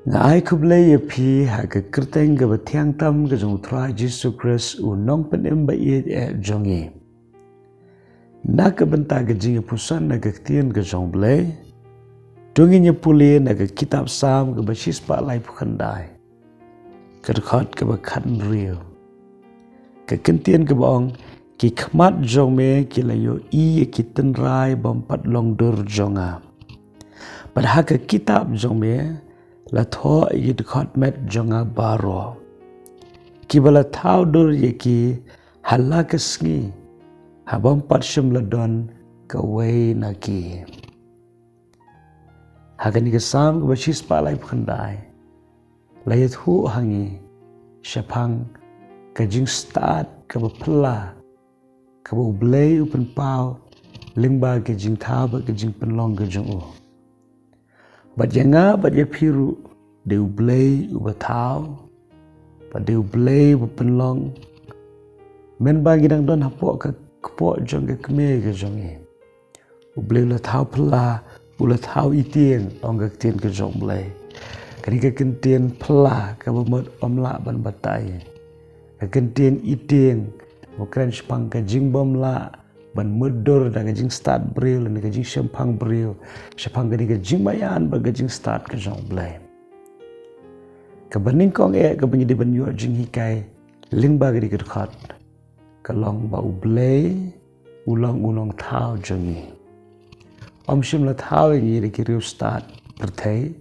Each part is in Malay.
Ngai kublai ya pi ha ke kerteng ke betiang tam ke jong tra Jesus Christ u nong penem ba ye jongi. Na ke benta ke jingpuson na ke tien ke jong blai. Dongi nya puli na ke kitab sam ke basis pa lai pukhandai. Ke khot ke bakhan rio. Ke kentien ke bong ki khmat jong me ki layo I ki tenrai bompat long dur jonga. Padha ke kitab jong me la tho yi khot met jonga baro. Ki bala thau dur ye ki halla ke sngi ha bompat shim la don ka wei na ki. Ha ke ni ke sam ke basis pa lai pukhandai. Layat hu hangi shapang ka jing start ka bapla ka bu blai upen pau lingba ke jing thau ba ke jing penlong ke jong u. Bat yanga bat ya piru de blai u ba thau ba de blai bu penlong men ba gidang don hapo ka kpo jong ke kme ke jong e. U blai la thau pla u la thau itien ong ke tien ke jong blai. Kani ke kentien pla ka bamot omla ban batai. Ka kentien itien bukan sepang ka jing bom la ban mudur da ka jing start bril ni ka jing sempang bril sepang ka ni ka jing mayan ba ka jing start ka jong blai. Ka baning kong ka banyi di ban yu jing hikai ling ba ka di ka khat ka long ba u blai ulong thau jongi. Om sim la thau ni de ki riu start perthai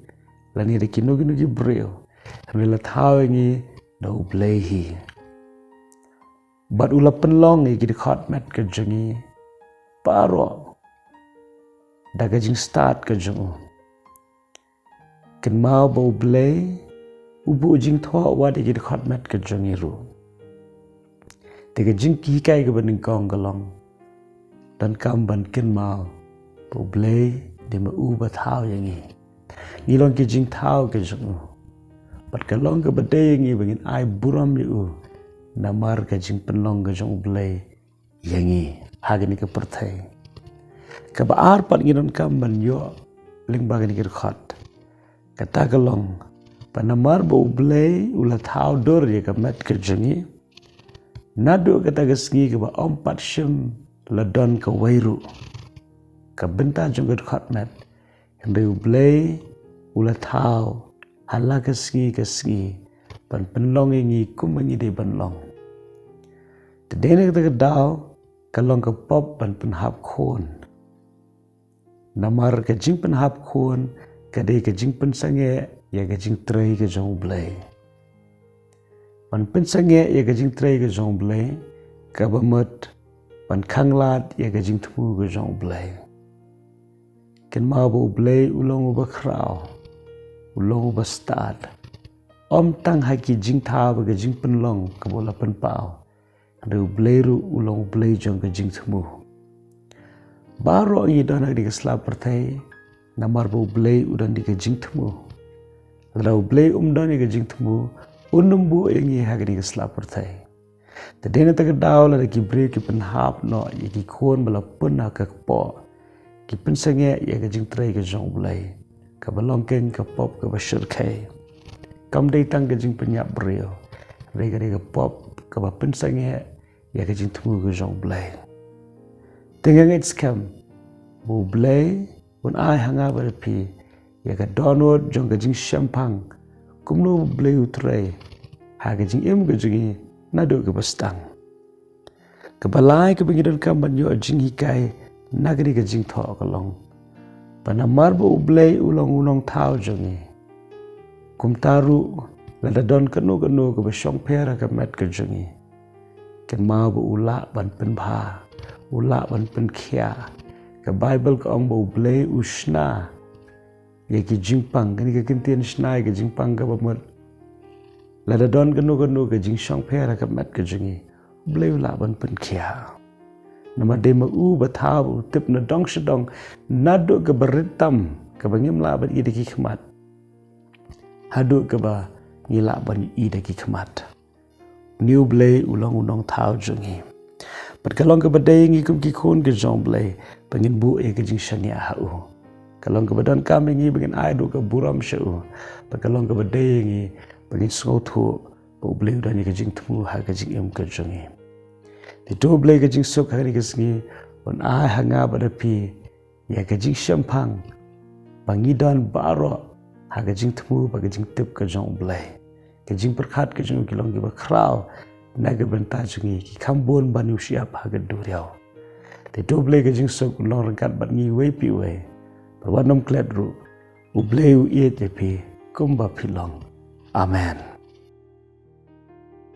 la ni de ki nugi bril ni la thau ni da u blai hi. Bat ula penlong ni ki khot met ke jongi paro da ka jing start ke jong. Ken mau bo blai ubu jing tho wa de ki khot met ke jongi ru. Te ke jing ki kai ke baning kong galong dan kam ban ken mau bo blai de ma u ba thau yangi. Ni long ki jing thau ke jong. Bat ka long ke bade yangi bangin ai buram ni u. Namar ka jing penlong ka jong blai yangi hagani ka perthai ka baar pat nginon kam ban yo ling bagani ka khat ka ta ka long pa namar bo blai ula thau dor ye ka met ka jongi nadu ka ta ka sngi ka ba om pat shim la don ka wairu ka benta jong ka khat met ndu blai ula thau hala ka sngi pan penlong ngi kumangi de banlong. Tadene kita dau kalong ke pop pan PYNHAP KHUN. Namar ke jing PYNHAP KHUN kade ke jing pensange ya ke jing trai ke jong blai. Pan pensange ya ke jing trai ke jong blai ka bamot pan khanglat ya ke jing thmu ke jong blai. Ken mau bo blai ulong ba khrao ulong ba start. Om tang haki jing thau ba ke jing penlong ka bola pen pau. Ru blai ru ulong blai jong ke jing thmu. Baro ngi dona di ke slap perthai namar bo blai udan di ke jing thmu. Ru blai don di ke jing thmu unumbu ngi ha ke di ke slap perthai. Tadene ta ke daw la ki bre ki PYNHAP no ye ki khon bala pun ha ka po. Ki pensange ye ke jing trai ke jong blai. Ka balong ken ka pop ka bashir khai. Kam dei tang ke jing penyap brio. Re ka pop ka ba pensange ya ke jing thmu ke jong blai. Tengang it scam bu blai un ai hanga ba pi ya ka download jong ke jing shampang kumno blai utrai ha ke jing em ke jing na do ke bastang. Ke balai ke bingidon kam ban yo jing hikai nagri ke jing tho ka long. Panamar bu blai ulong thau jongi. Kum taru la don kanu ke besong pera ke met ke jongi. Ken mau bu ula ban pen bha ula ban pen khia ke Bible ke ong bu blai usna ye ki jingpang kani ke kentien sna ke jingpang ke bamot la don kanu ke jing song pera ke met ke jongi blai ula ban pen khia. Nama de ma u ba thau tip na dong sedong nadu ke beritam ke bangim la ban ide ki khmat. Hadu ke ba ngila ban ide ki khmat. New blai ulong thau jongi. Pat kalong ke badai ngi kum ki khon ke jong blai pangin bu e ke jing shania ha u. kalong ka badan kami ngi bangin ai du ka buram shu pa kalong ka badai ngi bangin sngothu pa ubleu dan ka jing thmu ha ka jing em ka jongi ti do blei ka jing sok hari ka sngi on ai hanga badapi ya ka jing shampang bangidan baro ha ka jing thmu pa ka jing tip ka jong blei ka jing perkhat ka jong kilong ki ba khrau na ga benta jungi ki khambon banu siap ha ga duriau te do blei ka jing sok long rangkat bat ngi wei pi wei perwanom klet ru u bleu ie te pi kumba pilong amen.